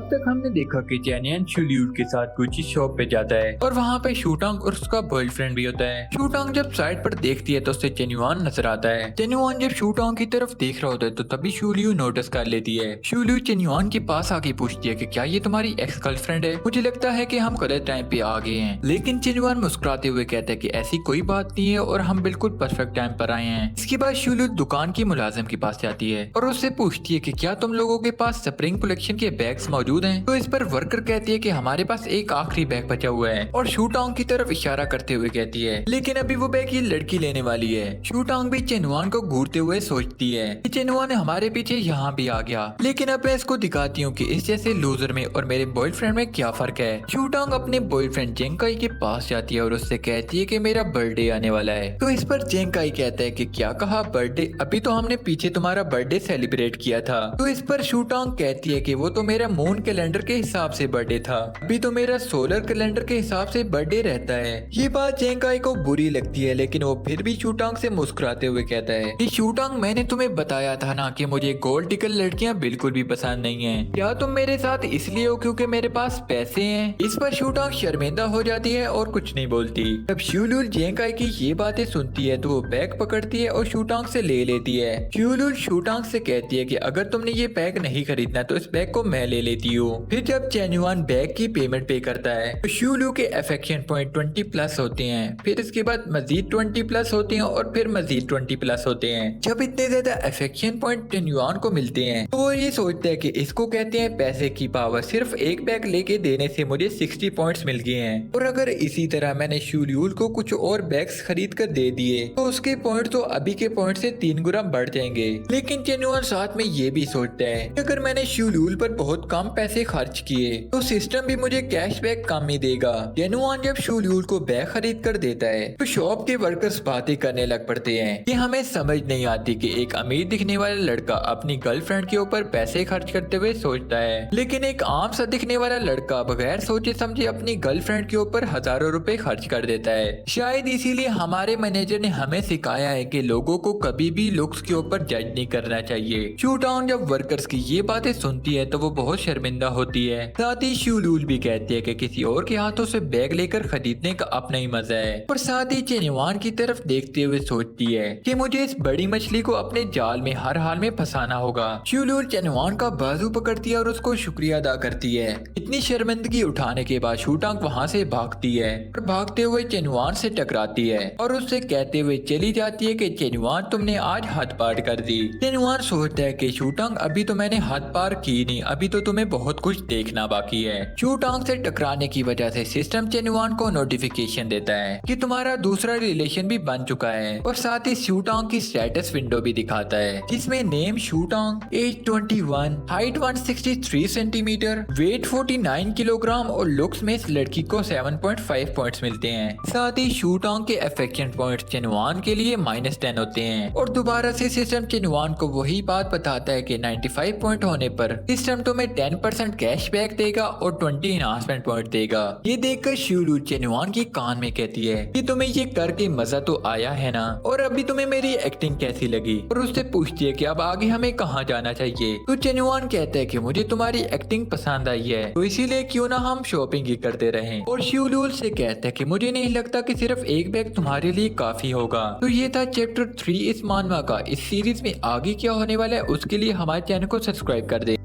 अब तक हमने देखा कि चैनियन शुलियूल के साथ गुची शॉप पे जाता है और वहाँ पे शूटांग और उसका बॉयफ्रेंड भी होता है। शूटांग जब साइड पर देखती है तो उससे चेन्युआन नजर आता है। चेन्युआन जब शूटांग की तरफ देख रहा होता है तो तभी शुलियू नोटिस कर लेती है। शुलियू चेन्युआन के पास आके पूछती है कि क्या ये तुम्हारी एक्स गर्लफ्रेंड है? मुझे लगता है कि हम गलत टाइम पे आ गए हैं। लेकिन चेन्युआन मुस्कुराते हुए कहता है कि ऐसी कोई बात नहीं है और हम बिल्कुल परफेक्ट टाइम पर आए हैं। इसके बाद शुलियू दुकान की मुलाजिम के पास जाती है और उससे पूछती है कि क्या तुम लोगों के पास स्प्रिंग कलेक्शन के बैग्स मौजूद हैं? तो इस पर वर्कर कहती है कि हमारे पास एक आखिरी बैग बचा हुआ है और शूटांग की तरफ इशारा करते हुए कहती है लेकिन अभी वो बैग ये लड़की लेने वाली है। शूटांग भी चेन्युआन को घूरते हुए सोचती है कि चेन्युआन हमारे पीछे यहाँ भी आ गया, लेकिन अब मैं इसको दिखाती हूँ कि इस जैसे लूजर में और मेरे बॉयफ्रेंड में क्या फर्क है। शूटांग अपने बॉयफ्रेंड जेंकाई के पास जाती है और उससे कहती है कि मेरा बर्थडे आने वाला है। तो इस पर जेंकाई कहता है कि क्या कहा बर्थडे? अभी तो हमने पीछे तुम्हारा बर्थडे सेलिब्रेट किया था। तो इस पर शूटांग कहती है कि वो तो मेरा मून कैलेंडर के हिसाब से बर्थडे था, अभी तो मेरा सोलर कैलेंडर के हिसाब से बर्थडे रहता है। ये बात जेंकाई को बुरी लगती है लेकिन वो फिर भी शूटांग से मुस्कुराते हुए कहता है कि शूटांग मैंने तुम्हें बताया था ना कि मुझे गोल्ड टिकल लड़कियां बिल्कुल भी पसंद नहीं है। क्या तुम मेरे साथ इसलिए हो क्योंकि मेरे पास पैसे हैं? इस पर शूटांग शर्मिंदा हो जाती है और कुछ नहीं बोलती। जब शुलियूल जेंकाई की ये बातें सुनती है तो वो बैग पकड़ती है और शूटांग से ले लेती है। शुलियूल शूटांग से कहती है कि अगर तुमने ये बैग नहीं खरीदना तो इस बैग को मैं ले लेती हूँ। फिर जब चेन्युआन बैग की पेमेंट पे करता है तो शुलियू के अफेक्शन पॉइंट 20+ होते हैं, फिर इसके बाद मजीद 20+ होते हैं और फिर मजीद 20+ होते हैं। जब इतने ज्यादा अफेक्शन पॉइंट चेन्युआन को मिलते हैं तो वो ये सोचता है कि इसको कहते हैं पैसे की पावर। सिर्फ एक बैग लेके देने से मुझे 60 पॉइंट्स मिल गए हैं और अगर इसी तरह मैंने शुलियूल को कुछ और बैग्स खरीद कर दे दिए तो उसके पॉइंट तो अभी के पॉइंट से 3 गुना बढ़ जाएंगे। लेकिन चेन्युआन साथ में ये भी सोचता है कि अगर मैंने शुलियूल पर बहुत कम पैसे खर्च किए तो सिस्टम भी मुझे कैशबैक कम ही देगा। चेन्युआन जब शुलियूल को बैग खरीद कर देता है तो शॉप के वर्कर्स बातें करने लग पड़ते हैं कि हमें समझ नहीं आती कि एक अमीर दिखने वाला लड़का अपनी गर्लफ्रेंड के ऊपर पैसे खर्च करते हुए सोचता है, लेकिन एक आम सा दिखने वाला लड़का बगैर सोचे समझे अपनी गर्लफ्रेंड के ऊपर हजारों रुपए खर्च कर देता है। शायद इसीलिए हमारे मैनेजर ने हमें सिखाया है कि लोगों को कभी भी लुक्स के ऊपर जज नहीं करना चाहिए। शूटांग जब वर्कर्स की ये बातें सुनती है तो वो बहुत शर्मिंदा होती है। साथ ही शुलियूल भी कहती है कि किसी और के हाथों से बैग लेकर खरीदने का अपना ही मजा है और साथ ही चेन्युआन की तरफ देखते हुए सोचती है कि मुझे इस बड़ी मछली को अपने जाल में हर हाल में फंसाना होगा। शुलियूल चेन्युआन का बाजू पकड़ती है और उसको शुक्रिया अदा करती है। इतनी शर्मिंदगी उठाने के बाद शूटांग वहाँ से भागती है और भागते हुए चेन्युआन से टकराती है और उससे कहते हुए चली जाती है कि चेन्युआन तुमने आज हद पार कर दी। चेन्युआन सोचता है कि शूटांग अभी तो मैंने हद पार की नहीं, अभी तो तुम्हें बहुत कुछ देखना बाकी है। शूटांग से टकराने की वजह से सिस्टम चेन्युआन को नोटिफिकेशन देता है कि तुम्हारा दूसरा रिलेशन भी बन चुका है और साथ ही शूटांग की स्टेटस विंडो भी दिखाता है जिसमें नेम शूटांग, age 21, height 163 centimetre, weight 49 kilogram और लुक्स में इस लड़की को 7.5 पॉइंट्स मिलते हैं। साथ ही शूटांग के अफेक्शन पॉइंट्स चेन्युआन के लिए -10 होते हैं और दोबारा से सिस्टम चेन्युआन को वही बात बताता है कि 95 पॉइंट होने पर सिस्टम तुम्हें 10% कैशबैक देगा और 20 इनहांसमेंट पॉइंट देगा। ये देखकर शुलियूल चेन्युआन के कान में कहती है कि तुम्हें ये करके मजा तो आया है ना, और अभी तुम्हें मेरी एक्टिंग कैसी लगी? और उससे पूछती है कि अब आगे हमें कहाँ जाना चाहिए। तो चेन्युआन कहता है कि मुझे तुम्हारी एक्टिंग पसंद आई है तो इसीलिए क्यों ना हम शॉपिंग ही करते रहें। और शुलियूल से कहता है कि मुझे नहीं लगता कि सिर्फ एक बैग तुम्हारे लिए काफी होगा। तो ये था चैप्टर 3 इस मानवा का। इस सीरीज में आगे क्या होने वाला है उसके लिए हमारे चैनल को सब्सक्राइब कर दे।